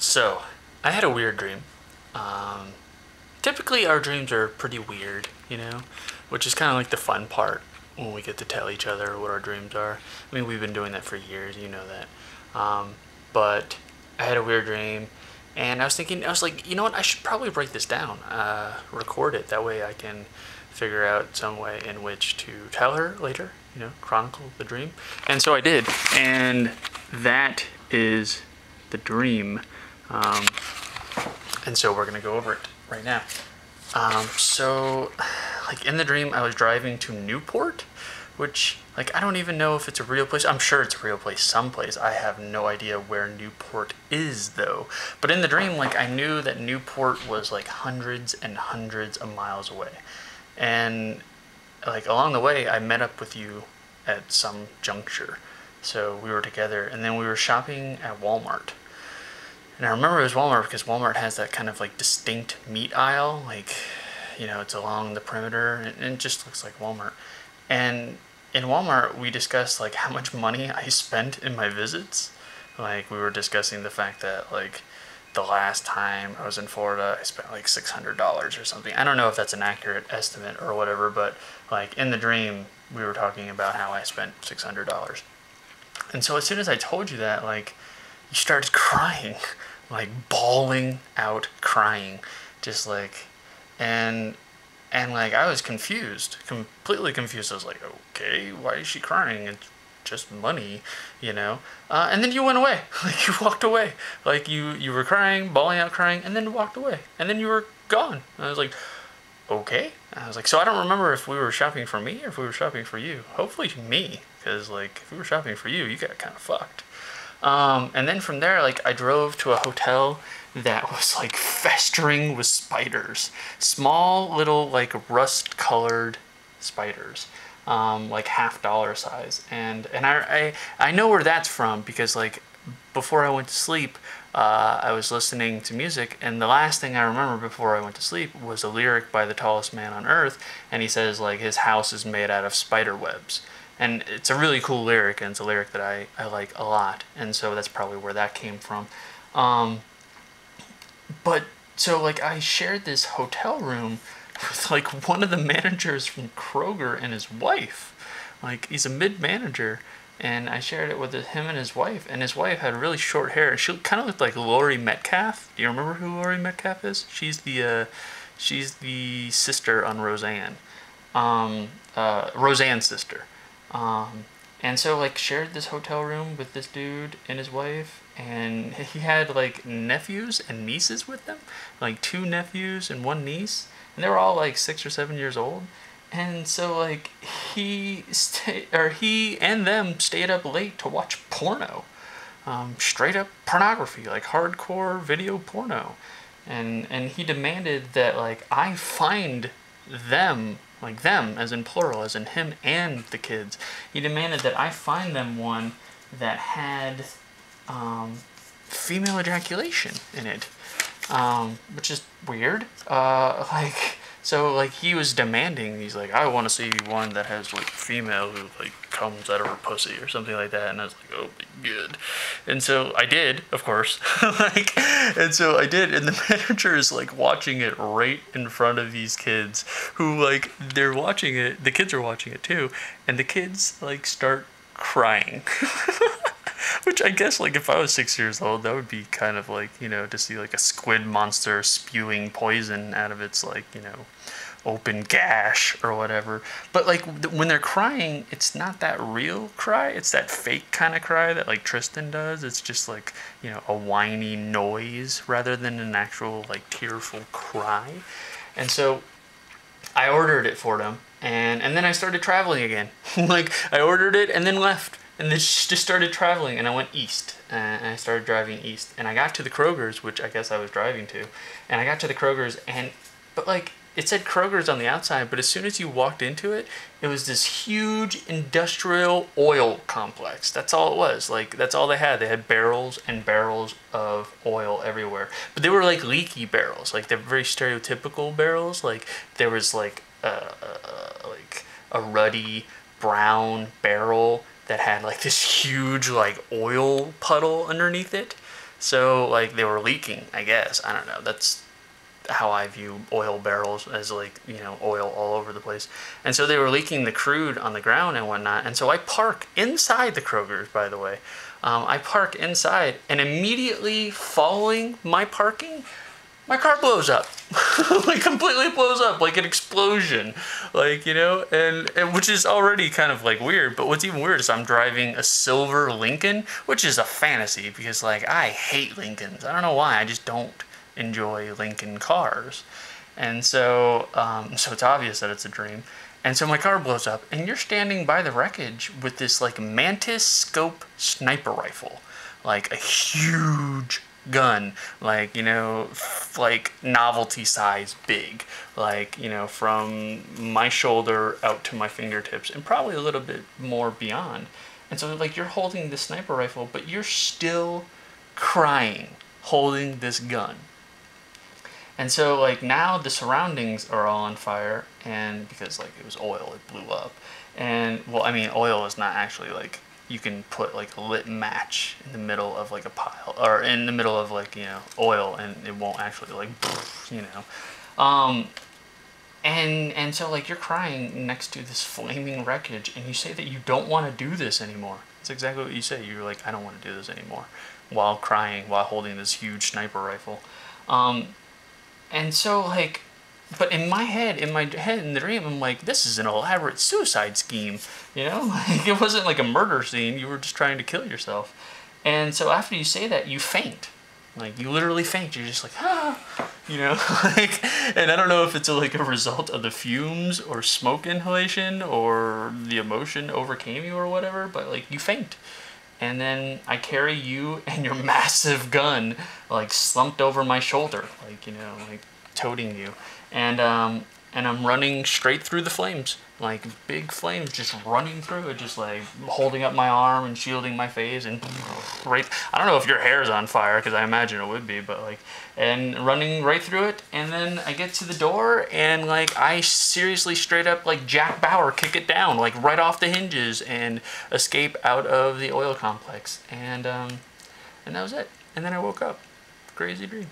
So, I had a weird dream. Typically, our dreams are pretty weird, which is kind of like the fun part when we get to tell each other what our dreams are. I mean, we've been doing that for years, you know that. But I had a weird dream, and I was like, you know what, I should probably write this down, record it. That way I can figure out some way in which to tell her later, chronicle the dream. And so I did, and that is the dream. And so we're gonna go over it right now. So, like in the dream, I was driving to Newport, which, like, I don't even know if it's a real place. I'm sure it's a real place someplace. I have no idea where Newport is, though. But in the dream, like, I knew that Newport was, like, hundreds and hundreds of miles away. And, like, along the way, I met up with you at some juncture. So we were together, and then we were shopping at Walmart. And I remember it was Walmart because Walmart has that kind of like distinct meat aisle, like, it's along the perimeter, and it just looks like Walmart. And in Walmart, we discussed like how much money I spent in my visits. Like, we were discussing the fact that, like, the last time I was in Florida, I spent like $600 or something. I don't know if that's an accurate estimate or whatever, but like in the dream, we were talking about how I spent $600. And so as soon as I told you that, like, you started crying, like bawling out crying, just like, and like I was confused, completely confused. I was like, okay, why is she crying? It's just money, and then you went away, like you walked away, like you were crying, bawling out crying, and then walked away, and then you were gone. And I was like, okay. I was like, so I don't remember if we were shopping for me or if we were shopping for you. Hopefully me, because like if we were shopping for you, you got kind of fucked. And then from there, like, I drove to a hotel that was like festering with spiders, small little like rust colored spiders, like $50 size. And I know where that's from because, like, before I went to sleep, I was listening to music, and the last thing I remember before I went to sleep was a lyric by The Tallest Man on Earth, and he says, like, his house is made out of spider webs. And it's a really cool lyric, and it's a lyric that I like a lot, and so that's probably where that came from. But, so, like, I shared this hotel room with, like, one of the managers from Kroger and his wife. Like, he's a mid-manager, and I shared it with him and his wife had really short hair. She kind of looked like Laurie Metcalf. Do you remember who Laurie Metcalf is? She's the sister on Roseanne. Roseanne's sister. And so, like, shared this hotel room with this dude and his wife, and he had like nephews and nieces with them, like 2 nephews and 1 niece, and they were all like 6 or 7 years old. And so, like, he and them stayed up late to watch porno, straight up pornography, like hardcore video porno, and he demanded that, like, I find them, like them as in plural, as in him and the kids. He demanded that I find them one that had female ejaculation in it, which is weird. So, like, he was demanding, he's like, I want to see one that has, like, female who, like, comes out of her pussy or something like that. And I was like, oh my god. And so I did, of course. And so I did, and the manager is, like, watching it right in front of these kids who, like, they're watching it, the kids are watching it too, and the kids, like, start crying. Which I guess, like, if I was 6 years old, that would be kind of like, to see, like, a squid monster spewing poison out of its, like, open gash or whatever. But, like, when they're crying, it's not that real cry. It's that fake kind of cry that, like, Tristan does. It's just, like, a whiny noise rather than an actual, like, tearful cry. And so I ordered it for them, and then I started traveling again. Like, I ordered it and then left. And then just started traveling, and I went east, and I started driving east, and I got to the Kroger's, which I guess I was driving to, and I got to the Kroger's, but, like, it said Kroger's on the outside, but as soon as you walked into it, it was this huge industrial oil complex. That's all it was. Like, that's all they had. They had barrels and barrels of oil everywhere, but they were, like, leaky barrels. Like, they're very stereotypical barrels. Like, there was, like a ruddy brown barrel that had, like, this huge, like, oil puddle underneath it. So like they were leaking, I guess. I don't know. That's how I view oil barrels, as like, you know, oil all over the place. And so they were leaking the crude on the ground and whatnot. And so I park inside the Kroger's, by the way. I park inside, and immediately following my parking, my car blows up. Like completely blows up, like an explosion, like, you know, and which is already kind of like weird. But what's even weird is I'm driving a silver Lincoln, which is a fantasy because like I hate Lincolns. I don't know why, I just don't enjoy Lincoln cars. And so so it's obvious that it's a dream. And so my car blows up, and you're standing by the wreckage with this like Mantis scope sniper rifle, like a huge gun, like, you know, like novelty size big, like, you know, from my shoulder out to my fingertips and probably a little bit more beyond. And so like you're holding this sniper rifle, but you're still crying holding this gun. And so like now the surroundings are all on fire, and because like it was oil, it blew up. And well, I mean, oil is not actually like, you can put like a lit match in the middle of like a pile, or in the middle of like, you know, oil, and it won't actually like, you know. And so like you're crying next to this flaming wreckage, and you say that you don't want to do this anymore. That's exactly what you say. You're like, I don't want to do this anymore, while crying, while holding this huge sniper rifle. And so like, but in my head, in the dream, I'm like, this is an elaborate suicide scheme, you know? Like, it wasn't like a murder scene. You were just trying to kill yourself. And so after you say that, you faint. Like, you literally faint. You're just like, ah, you know? Like, and I don't know if it's like a result of the fumes or smoke inhalation or the emotion overcame you or whatever, but like, you faint. And then I carry you and your massive gun, like, slumped over my shoulder, like, you know, like, toting you. And I'm running straight through the flames, like, big flames just running through it, just, like, holding up my arm and shielding my face, and right, I don't know if your hair's on fire, because I imagine it would be, but, like, and running right through it, and then I get to the door, and, like, I seriously straight up, like, Jack Bauer kick it down, like, right off the hinges, and escape out of the oil complex, and that was it. And then I woke up. Crazy dream.